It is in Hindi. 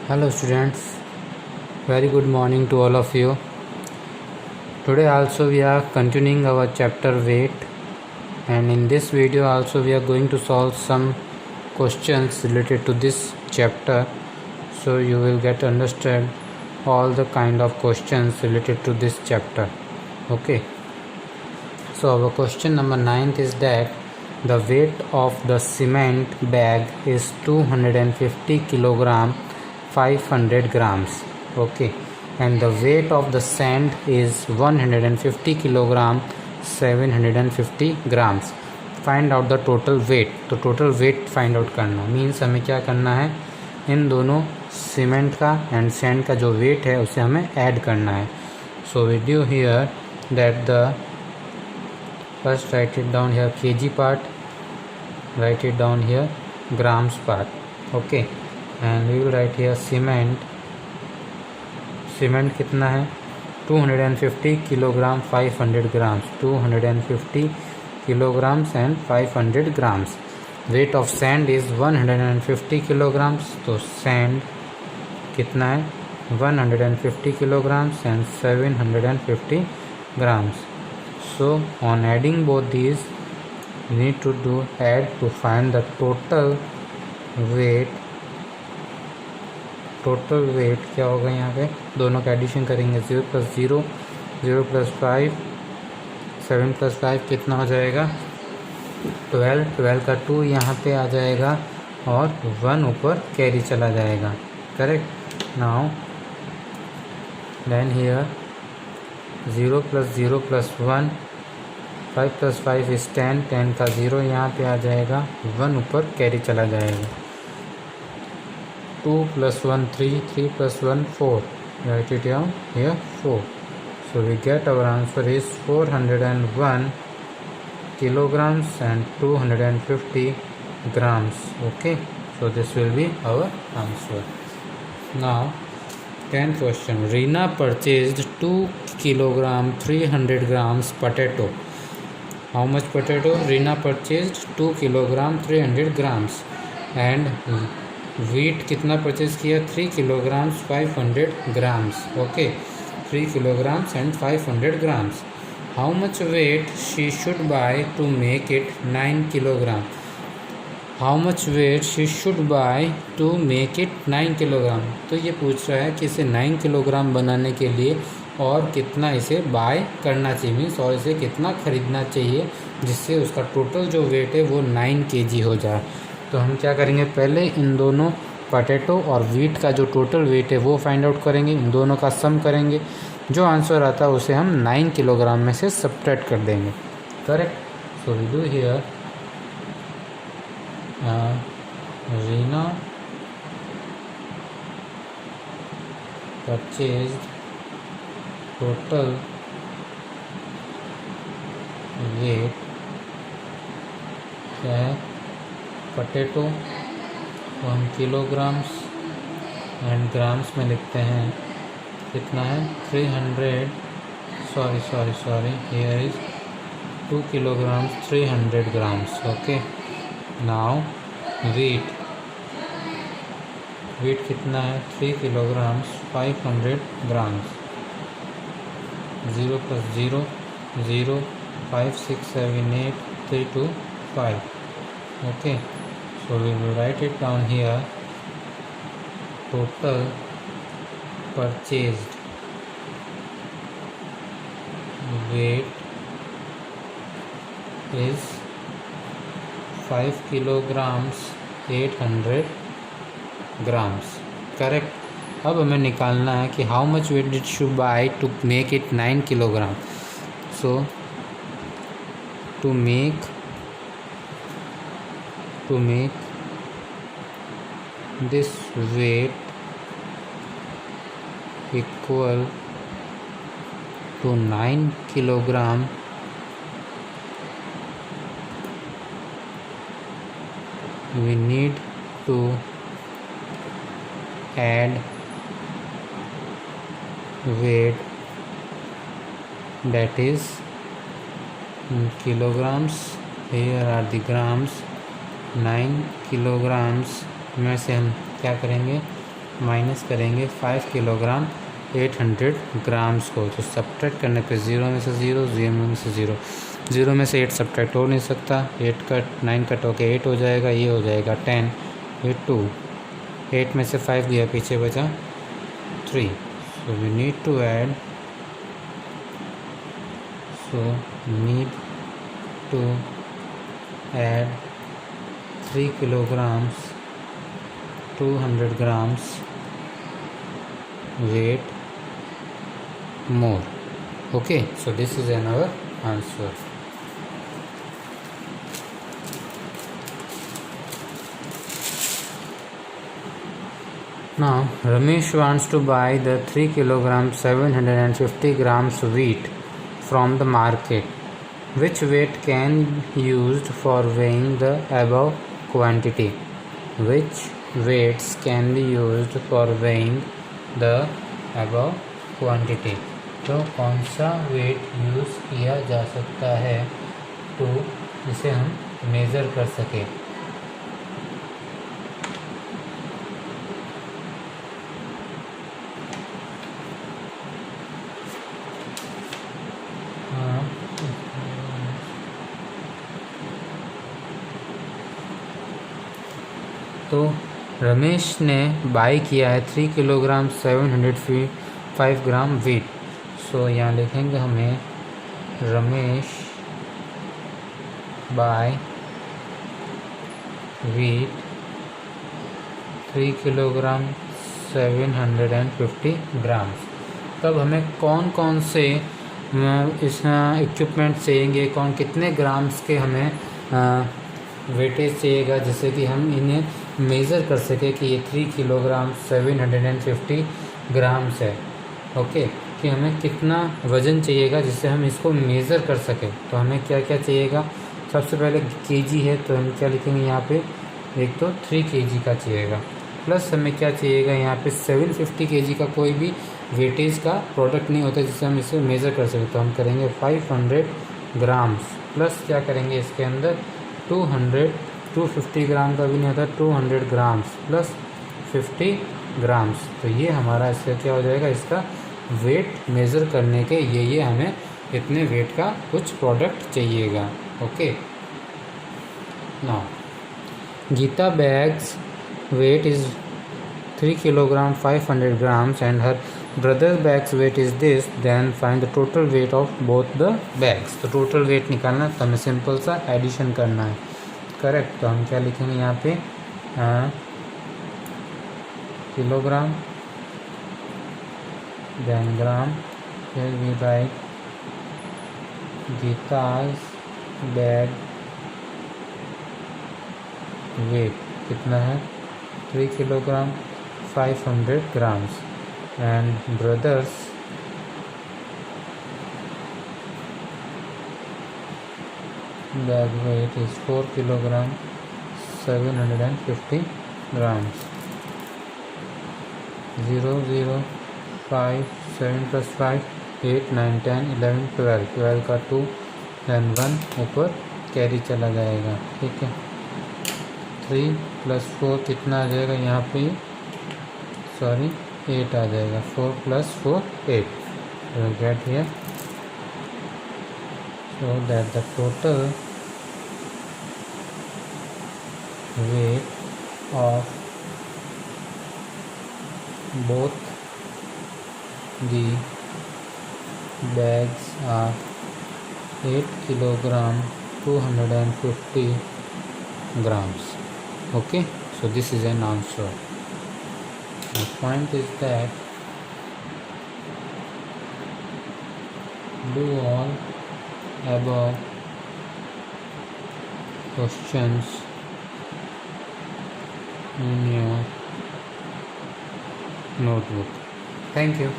Hello students, very good morning to all of you. Today also we are continuing our chapter weight, and in this video also we are going to solve some questions related to this chapter, so you will get understand all the kind of questions related to this chapter. Okay, so our question number 9 is that the weight of the cement bag is 250 kilogram 500 grams. Okay, and the weight of the sand is 150 kilogram 750 grams. Find out the total weight. तो टोटल वेट फाइंड आउट करना मीन्स हमें क्या करना है, इन दोनों सीमेंट का एंड सैंड का जो वेट है उसे हमें ऐड करना है. So we do here that the first write it down here kg part, write it down here grams part. Okay, and we will write here cement. Cement कितना है 250 kilogram 500 grams. 250 kilograms and 500 grams. Weight of sand is 150 kilograms. तो sand कितना है 150 kilograms and 750 grams. So on adding both these you need to do add to find the total weight. Total weight क्या होगा, यहाँ पे दोनों का एडिशन करेंगे. 0 + 0 0 + 5 7 + 5 कितना हो जाएगा 12. 12 का 2 यहाँ पे आ जाएगा और 1 ऊपर कैरी चला जाएगा. Correct. Now then here 0 + 0 + 1 5 + 5 is 10. 10 का 0 यहाँ पे आ जाएगा, 1 ऊपर कैरी चला जाएगा. 2 + 1 3 3 + 1 4. Right it down here 4. So we get our answer is 401 kilograms and 250 grams. Okay, so this will be our answer. Now 10th question. Reena purchased 2 kilogram 300 grams potato. How much potato? Reena purchased 2 kilogram 300 grams and wheat कितना परचेज किया 3 kilograms 500 grams. Okay, 3 kilograms and 500 grams. How much weight she should buy to make it 9 kilogram? How much weight she should buy to make it 9 kilogram? तो ये पूछ रहा है कि इसे 9 किलोग्राम बनाने के लिए और कितना इसे बाय करना चाहिए, मीन्स और इसे कितना खरीदना चाहिए जिससे उसका टोटल जो वेट है वो 9 kg हो जाए. तो हम क्या करेंगे, पहले इन दोनों पोटैटो और वीट का जो टोटल वेट है वो फाइंड आउट करेंगे, इन दोनों का सम करेंगे. जो आंसर आता है उसे हम 9 किलोग्राम में से सब्ट्रैक्ट कर देंगे. Correct. So we do here Reena purchased total weight क्या है पोटैटो, तो हम किलोग्राम्स एंड ग्राम्स में लिखते हैं. कितना है 300 sorry here is 2 kilograms 300 grams. Okay, now wheat कितना है 3 kilograms 500 grams. 0 + 0 0 5 6 7 8 3 2 5. Okay, so we will write it down here. Total purchased weight is 5 kilograms 800 grams. Correct. अब हमें निकालना है कि how much weight did she buy to make it 9 kilogram. So to make this weight equal to 9 kilogram, we need to add weight that is in kilograms. Here are the grams. 9 kilograms में से हम क्या करेंगे माइनस करेंगे 5 किलोग्राम 800 ग्राम्स को, तो सब्ट्रैक्ट करने पे 0 में से 0, 0 में से 0, 0 में से 8 सब्ट्रैक्ट हो नहीं सकता, 8 कट 9 कट होके 8 हो जाएगा, ये हो जाएगा 10, ये 2, 8 में से 5 गया, पीछे बचा 3, so we need to add, so need to add 3 kilograms 200 grams weight more. Okay, so this is another answer. Now Ramesh wants to buy the 3 kilogram 750 grams wheat from the market. Which weight can used for weighing the above quantity? Which weights can be used for weighing the above quantity? तो कौन सा वेट यूज़ किया जा सकता है तो जिसे हम मेज़र कर सकें? तो रमेश ने बाई किया है 3 किलोग्राम 705 ग्राम वीट। सो यहाँ लिखेंगे हमें Ramesh buy wheat 3 kilogram 750 grams. तब हमें कौन कौन से इस इक्विपमेंट चाहिए, कौन कितने ग्राम्स के हमें वेटेज चाहिएगा जिससे कि हम इन्हें मेज़र कर सके कि ये 3 किलोग्राम 750 ग्राम्स है। ओके, कि हमें कितना वज़न चाहिएगा जिससे हम इसको मेज़र कर सकें। तो हमें क्या क्या चाहिएगा? सबसे पहले केजी है तो हम क्या लिखेंगे यहाँ पे, एक तो 3 केजी का चाहिएगा, प्लस हमें क्या चाहिएगा यहाँ पे 750 केजी का कोई भी वेटेज का प्रोडक्ट नहीं होता जिससे हम इसे मेज़र कर सकें। तो हम करेंगे 500 ग्राम्स, प्लस क्या करेंगे इसके अंदर 250 ग्राम का भी नहीं होता, 200 ग्राम्स प्लस 50 ग्राम्स। तो ये हमारा इसका क्या हो जाएगा, इसका वेट मेज़र करने के ये हमें इतने वेट का कुछ प्रोडक्ट चाहिएगा। Okay, now Geeta bags weight is 3 kilogram 500 grams and her brother's bag's weight is this, then find the total weight of both the bags। तो टोटल वेट निकालना तो हमें सिंपल सा एडिशन करना है। करेक्ट, तो हम क्या लिखेंगे यहाँ पे किलोग्राम देन ग्राम, फिर वी राइट गीता's बैग वेट कितना है 3 kilogram 500 grams and brothers bag weight is 4 kilogram 750 grams। 0 0 5 7 plus 5 8 9 10 11 12, 12 का 2 then 1 ऊपर कैरी चला जाएगा। ठीक है, 3 plus 4 कितना आ जाएगा यहाँ पे, सॉरी 8 आ जाएगा, 4 plus 4 8, so get here, so that the total weight of both the bags are 8 kilogram 250 grams। Okay, so this is an answer. The point is that do all above questions in your notebook. Thank you.